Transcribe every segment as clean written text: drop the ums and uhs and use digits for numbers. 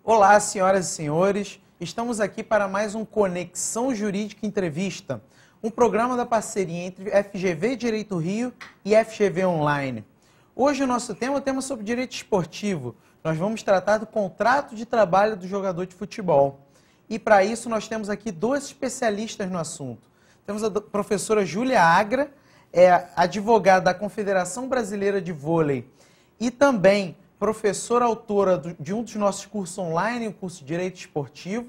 Olá, senhoras e senhores. Estamos aqui para mais um Conexão Jurídica Entrevista, um programa da parceria entre FGV Direito Rio e FGV Online. Hoje o nosso tema é o tema sobre direito esportivo. Nós vamos tratar do contrato de trabalho do jogador de futebol. E para isso nós temos aqui dois especialistas no assunto. Temos a professora Júlia Agra, advogada da Confederação Brasileira de Vôlei e também professora autora de um dos nossos cursos online, o curso de Direito Esportivo,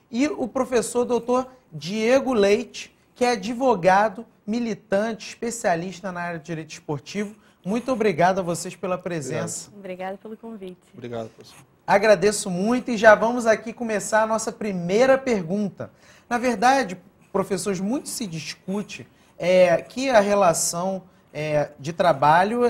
e o professor doutor Diego Leite, que é advogado, militante, especialista na área de Direito Esportivo. Muito obrigado a vocês pela presença. Obrigado pelo convite. Obrigado, professor. Agradeço muito e já vamos aqui começar a nossa primeira pergunta. Na verdade, professores, muito se discute que a relação de trabalho,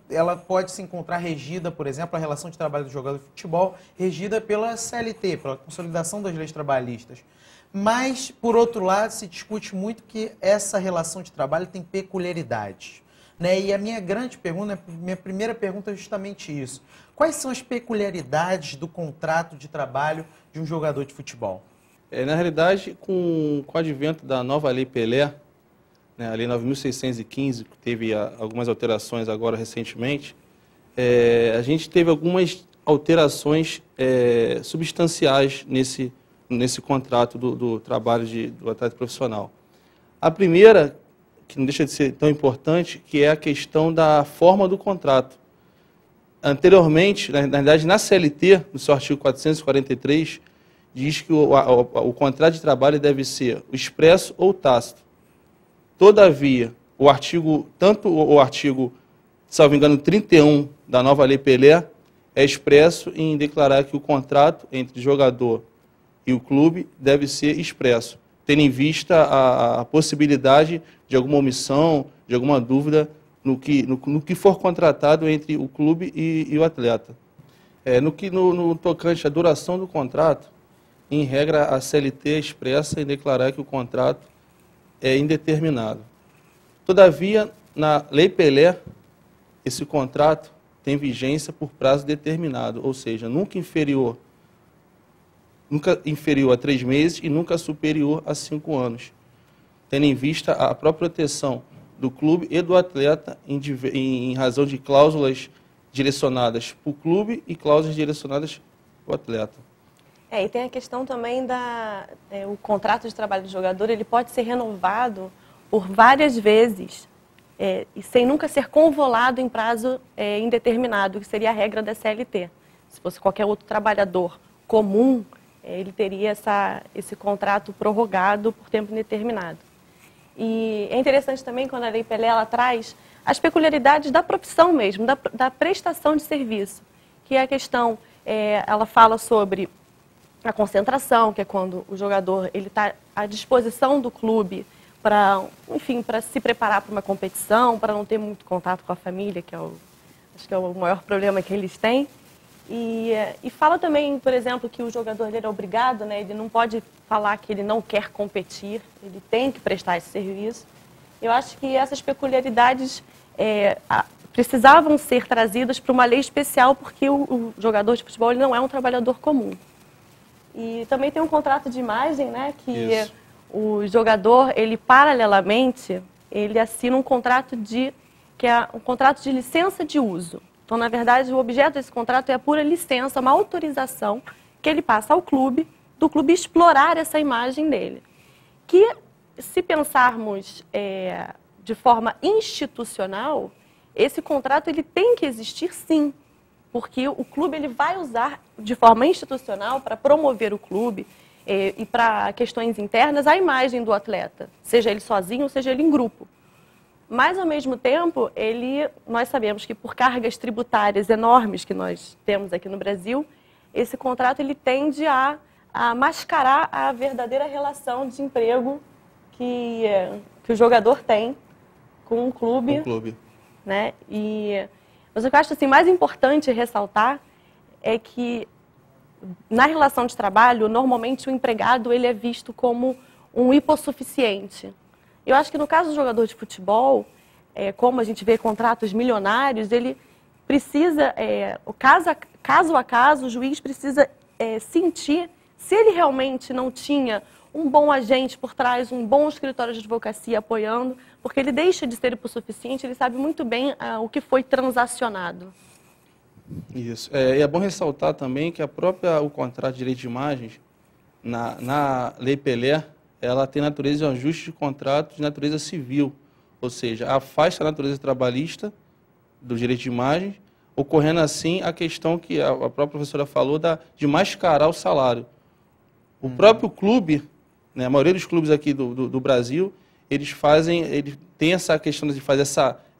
ela pode se encontrar regida, por exemplo, a relação de trabalho do jogador de futebol, regida pela CLT, pela Consolidação das Leis Trabalhistas. Mas, por outro lado, se discute muito que essa relação de trabalho tem peculiaridades, né? E a minha grande pergunta, minha primeira pergunta é justamente isso. Quais são as peculiaridades do contrato de trabalho de um jogador de futebol? Na realidade, com o advento da nova Lei Pelé, a Lei 9.615, que teve algumas alterações agora recentemente, a gente teve algumas alterações substanciais nesse contrato do trabalho do atleta profissional. A primeira, que não deixa de ser tão importante, que é a questão da forma do contrato. Anteriormente, na realidade, na CLT, no seu artigo 443, diz que o contrato de trabalho deve ser expresso ou tácito. Todavia, tanto o artigo, salvo engano, 31 da nova Lei Pelé, é expresso em declarar que o contrato entre o jogador e o clube deve ser expresso, tendo em vista a possibilidade de alguma omissão, de alguma dúvida no que for contratado entre o clube e o atleta. No tocante à duração do contrato, em regra, a CLT expressa em declarar que o contrato é indeterminado. Todavia, na Lei Pelé, esse contrato tem vigência por prazo determinado, ou seja, nunca inferior a 3 meses e nunca superior a 5 anos, tendo em vista a própria proteção do clube e do atleta em razão de cláusulas direcionadas para o clube e cláusulas direcionadas para o atleta. E tem a questão também o contrato de trabalho do jogador, ele pode ser renovado por várias vezes e sem nunca ser convolado em prazo indeterminado, que seria a regra da CLT. Se fosse qualquer outro trabalhador comum, ele teria esse contrato prorrogado por tempo indeterminado. E é interessante também quando a Lei Pelé ela traz as peculiaridades da profissão mesmo, da prestação de serviço, que é a questão, ela fala sobre a concentração, que é quando o jogador está à disposição do clube para se preparar para uma competição, para não ter muito contato com a família, que acho que é o maior problema que eles têm. E fala também, por exemplo, que o jogador ele é obrigado, ele não pode falar que ele não quer competir, ele tem que prestar esse serviço. Eu acho que essas peculiaridades precisavam ser trazidas para uma lei especial, porque o jogador de futebol ele não é um trabalhador comum. E também tem um contrato de imagem, que Isso. O jogador, ele paralelamente, ele assina um contrato que é um contrato de licença de uso. Então, na verdade, o objeto desse contrato é a pura licença, uma autorização que ele passa ao clube, do clube explorar essa imagem dele. Que, se pensarmos de forma institucional, esse contrato ele tem que existir sim, porque o clube ele vai usar de forma institucional para promover o clube e para questões internas a imagem do atleta, seja ele sozinho ou seja ele em grupo. Mas, ao mesmo tempo, nós sabemos que por cargas tributárias enormes que nós temos aqui no Brasil, esse contrato ele tende a mascarar a verdadeira relação de emprego que o jogador tem com o clube. Com o clube. Mas o que eu acho mais importante ressaltar é que, na relação de trabalho, normalmente o empregado ele é visto como um hipossuficiente. Eu acho que no caso do jogador de futebol, como a gente vê contratos milionários, ele precisa, caso a caso, o juiz precisa sentir se ele realmente não tinha um bom agente por trás, um bom escritório de advocacia apoiando, porque ele deixa de ser hipossuficiente, ele sabe muito bem o que foi transacionado. Isso. E é bom ressaltar também que o contrato de direito de imagens, na Lei Pelé, ela tem natureza de um ajuste de contrato de natureza civil, ou seja, afasta a natureza trabalhista do direito de imagens, ocorrendo assim a questão que a própria professora falou de mascarar o salário. O próprio clube, né, a maioria dos clubes aqui do Brasil, eles têm essa questão de fazer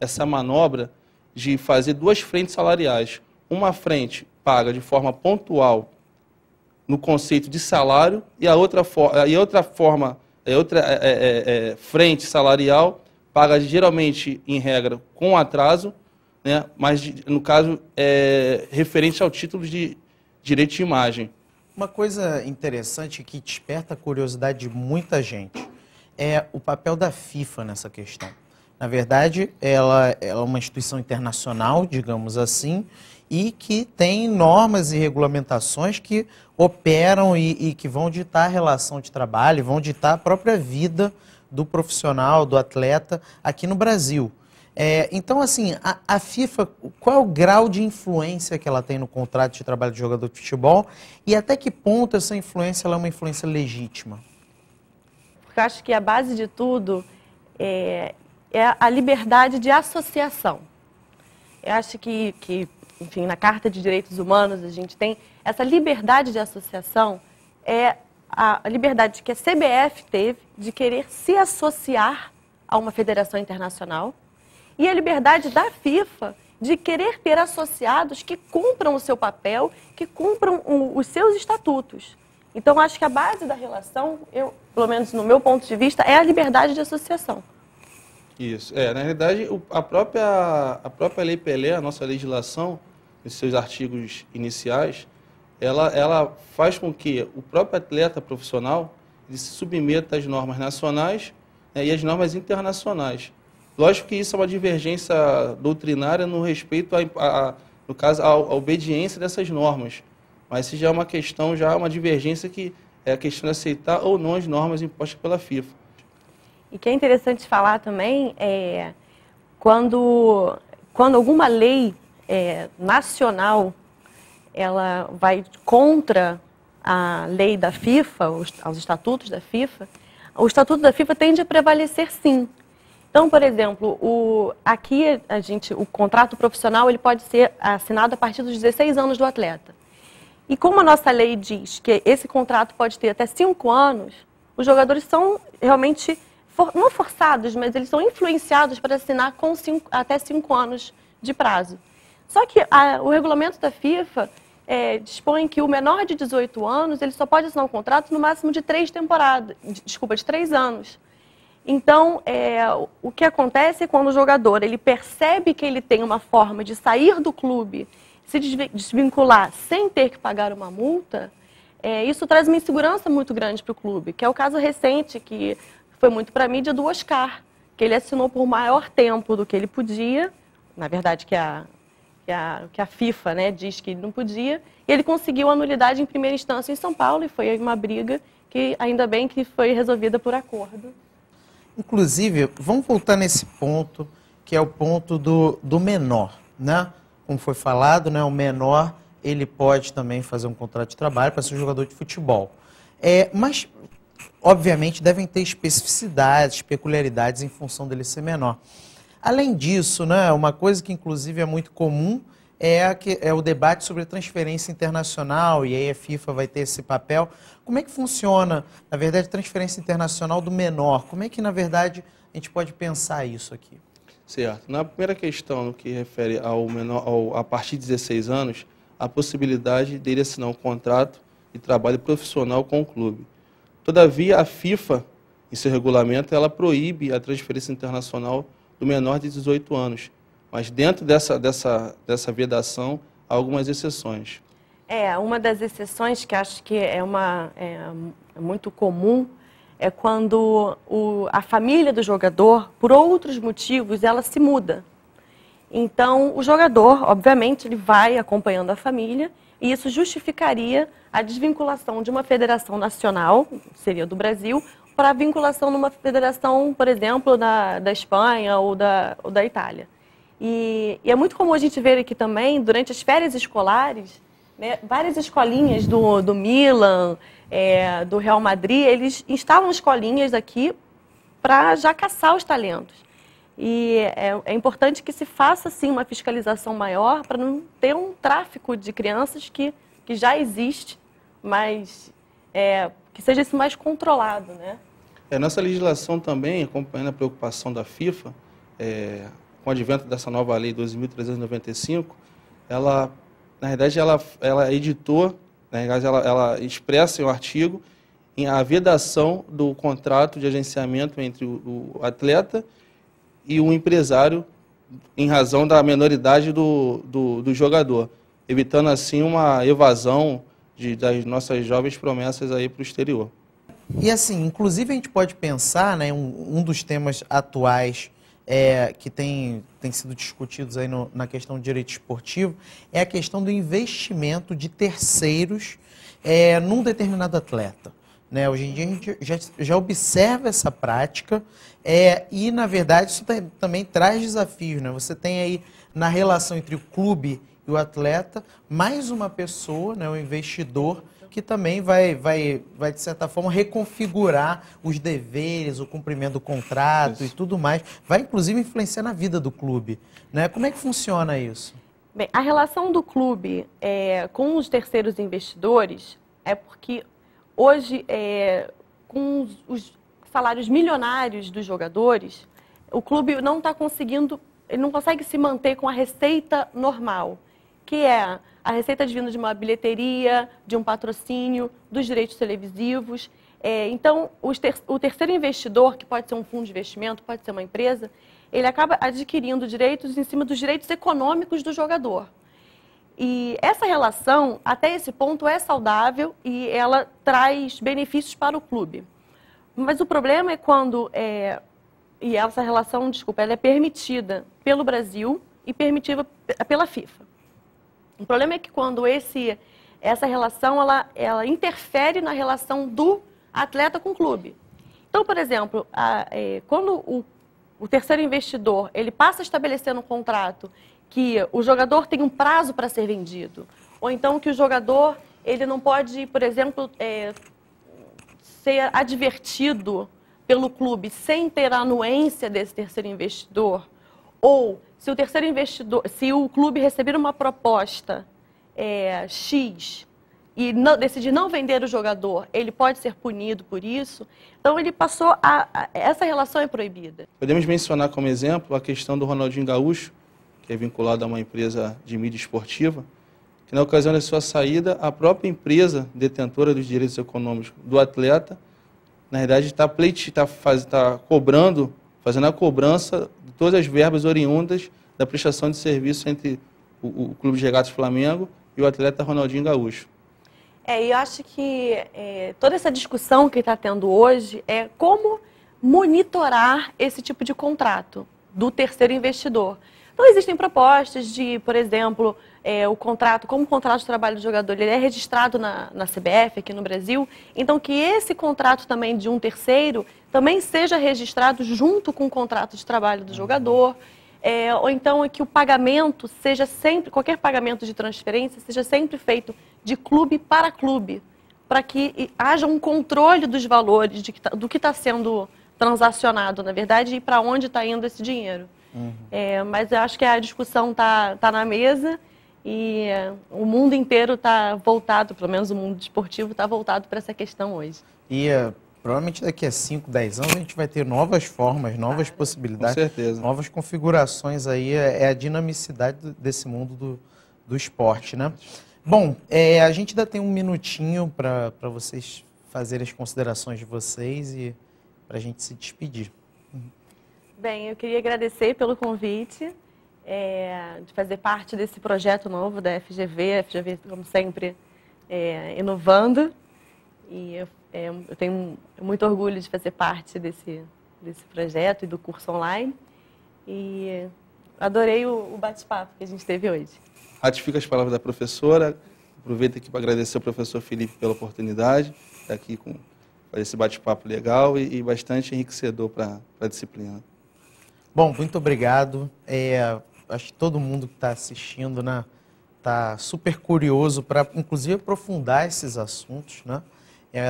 essa manobra de fazer duas frentes salariais. Uma frente paga de forma pontual no conceito de salário e a outra frente salarial paga geralmente, em regra, com atraso, né, mas no caso referente ao título de direito de imagem. Uma coisa interessante que desperta a curiosidade de muita gente é o papel da FIFA nessa questão. Na verdade, ela é uma instituição internacional, digamos assim, e que tem normas e regulamentações que operam e que vão ditar a relação de trabalho, vão ditar a própria vida do profissional, do atleta aqui no Brasil. Então, assim, a FIFA, qual é o grau de influência que ela tem no contrato de trabalho de jogador de futebol e até que ponto essa influência ela é uma influência legítima? Porque eu acho que a base de tudo é a liberdade de associação. Eu acho que, enfim, na Carta de Direitos Humanos a gente tem essa liberdade de associação, a liberdade que a CBF teve de querer se associar a uma federação internacional e a liberdade da FIFA de querer ter associados que cumpram o seu papel, que cumpram os seus estatutos. Então, acho que a base da relação, pelo menos no meu ponto de vista, é a liberdade de associação. Isso. Na realidade, a própria Lei Pelé, a nossa legislação, em seus artigos iniciais, ela faz com que o próprio atleta profissional ele se submeta às normas nacionais, né, e às normas internacionais. Lógico que isso é uma divergência doutrinária no respeito, no caso, à obediência dessas normas. Mas isso já é uma questão, já é uma divergência que é a questão de aceitar ou não as normas impostas pela FIFA. E que é interessante falar também quando alguma lei nacional ela vai contra a lei da FIFA, os estatutos da FIFA, o estatuto da FIFA tende a prevalecer sim. Então, por exemplo, aqui o contrato profissional ele pode ser assinado a partir dos 16 anos do atleta. E como a nossa lei diz que esse contrato pode ter até 5 anos, os jogadores são realmente, não forçados, mas eles são influenciados para assinar com até 5 anos de prazo. Só que o regulamento da FIFA dispõe que o menor de 18 anos ele só pode assinar um contrato no máximo de 3 anos. Então, o que acontece é quando o jogador ele percebe que ele tem uma forma de sair do clube, se desvincular sem ter que pagar uma multa, isso traz uma insegurança muito grande para o clube, que é o caso recente, que foi muito para a mídia do Oscar, que ele assinou por maior tempo do que ele podia, na verdade que a FIFA, né, diz que ele não podia, e ele conseguiu a nulidade em primeira instância em São Paulo, e foi uma briga que ainda bem que foi resolvida por acordo. Inclusive, vamos voltar nesse ponto, que é o ponto do menor, né? Como foi falado, né, o menor ele pode também fazer um contrato de trabalho para ser um jogador de futebol. Mas, obviamente, devem ter especificidades, peculiaridades em função dele ser menor. Além disso, né, uma coisa que inclusive é muito comum é o debate sobre a transferência internacional, e aí a FIFA vai ter esse papel. Como é que funciona, na verdade, a transferência internacional do menor? Como é que, na verdade, a gente pode pensar isso aqui? Certo. Na primeira questão, no que refere ao menor, a partir de 16 anos, a possibilidade dele assinar um contrato de trabalho profissional com o clube. Todavia, a FIFA, em seu regulamento, ela proíbe a transferência internacional do menor de 18 anos. Mas dentro dessa vedação, há algumas exceções. Uma das exceções que acho que é muito comum é quando a família do jogador, por outros motivos, ela se muda. Então, o jogador, obviamente, ele vai acompanhando a família e isso justificaria a desvinculação de uma federação nacional, seria do Brasil, para a vinculação numa federação, por exemplo, da Espanha ou da Itália. E é muito comum a gente ver aqui também, durante as férias escolares, né, várias escolinhas do Milan, do Real Madrid, eles instalam escolinhas aqui para já caçar os talentos. E é importante que se faça, sim, uma fiscalização maior para não ter um tráfico de crianças que já existe, mas que seja isso mais controlado, né? Nossa legislação também, acompanhando a preocupação da FIFA, com o advento dessa nova lei 12.395, ela, na verdade, ela editou, né, ela expressa em um artigo a vedação do contrato de agenciamento entre o atleta e o empresário em razão da menoridade do jogador, evitando assim uma evasão das nossas jovens promessas aí para o exterior. E assim, inclusive a gente pode pensar, né, um dos temas atuais que tem sido discutidos aí na questão do direito esportivo é a questão do investimento de terceiros num determinado atleta. Né? Hoje em dia a gente já observa essa prática e, na verdade, isso também traz desafios. Né? Você tem aí, na relação entre o clube e o atleta, mais uma pessoa, né, um investidor, que também vai, de certa forma, reconfigurar os deveres, o cumprimento do contrato e tudo mais. Vai, inclusive, influenciar na vida do clube. Né? Como é que funciona isso? Bem, a relação do clube com os terceiros investidores é porque hoje, com os salários milionários dos jogadores, o clube não está conseguindo, ele não consegue se manter com a receita normal, que é a receita advinda de uma bilheteria, de um patrocínio, dos direitos televisivos. Então, o terceiro investidor, que pode ser um fundo de investimento, pode ser uma empresa, ele acaba adquirindo direitos em cima dos direitos econômicos do jogador. E essa relação, até esse ponto, é saudável e ela traz benefícios para o clube. Mas o problema é quando, e essa relação, desculpa, ela é permitida pelo Brasil e permitida pela FIFA. O problema é que quando essa relação, ela interfere na relação do atleta com o clube. Então, por exemplo, quando o terceiro investidor, ele passa a estabelecer no contrato que o jogador tem um prazo para ser vendido, ou então que o jogador ele não pode, por exemplo, ser advertido pelo clube sem ter a anuência desse terceiro investidor, ou se o terceiro investidor, se o clube receber uma proposta X e decidir não vender o jogador, ele pode ser punido por isso. Então ele passou essa relação é proibida. Podemos mencionar como exemplo a questão do Ronaldinho Gaúcho, que é vinculado a uma empresa de mídia esportiva, que na ocasião da sua saída, a própria empresa detentora dos direitos econômicos do atleta, na verdade está cobrando, fazendo a cobrança de todas as verbas oriundas da prestação de serviço entre o Clube de Regatas Flamengo e o atleta Ronaldinho Gaúcho. Eu acho que toda essa discussão que está tendo hoje é como monitorar esse tipo de contrato do terceiro investidor. Então, existem propostas de, por exemplo, como o contrato de trabalho do jogador ele é registrado na CBF, aqui no Brasil, então que esse contrato também de um terceiro também seja registrado junto com o contrato de trabalho do jogador, ou então que o pagamento seja sempre, qualquer pagamento de transferência, seja sempre feito de clube para clube, para que haja um controle dos valores, do que está sendo transacionado, na verdade, e para onde está indo esse dinheiro. Mas eu acho que a discussão está na mesa e o mundo inteiro está voltado, pelo menos o mundo esportivo está voltado para essa questão hoje. E provavelmente daqui a 5, 10 anos a gente vai ter novas formas, novas possibilidades, com certeza, novas configurações aí, é a dinamicidade desse mundo do esporte, né? Bom, a gente ainda tem um minutinho para vocês fazerem as considerações de vocês e para a gente se despedir. Bem, eu queria agradecer pelo convite, de fazer parte desse projeto novo da FGV. A FGV, como sempre, inovando. E eu tenho muito orgulho de fazer parte desse projeto e do curso online. E adorei o bate-papo que a gente teve hoje. Ratifico as palavras da professora. Aproveito aqui para agradecer ao professor Felipe pela oportunidade de estar aqui com esse bate-papo legal e bastante enriquecedor para a disciplina. Bom, muito obrigado. Acho que todo mundo que está assistindo, né, está super curioso para, inclusive, aprofundar esses assuntos, né?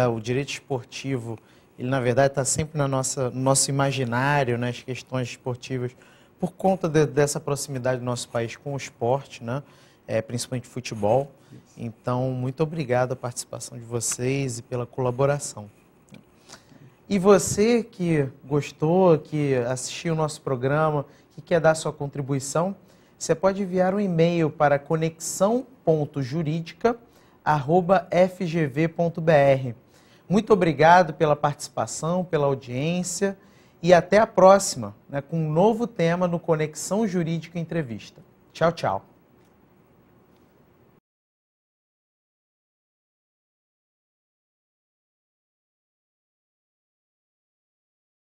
O direito esportivo, ele na verdade está sempre no nosso imaginário, né, as questões esportivas, por conta dessa proximidade do nosso país com o esporte, né, principalmente futebol. Então, muito obrigado a participação de vocês e pela colaboração. E você que gostou, que assistiu o nosso programa, que quer dar sua contribuição, você pode enviar um e-mail para conexão.jurídica@fgv.br. Muito obrigado pela participação, pela audiência e até a próxima, né, com um novo tema no Conexão Jurídica Entrevista. Tchau, tchau.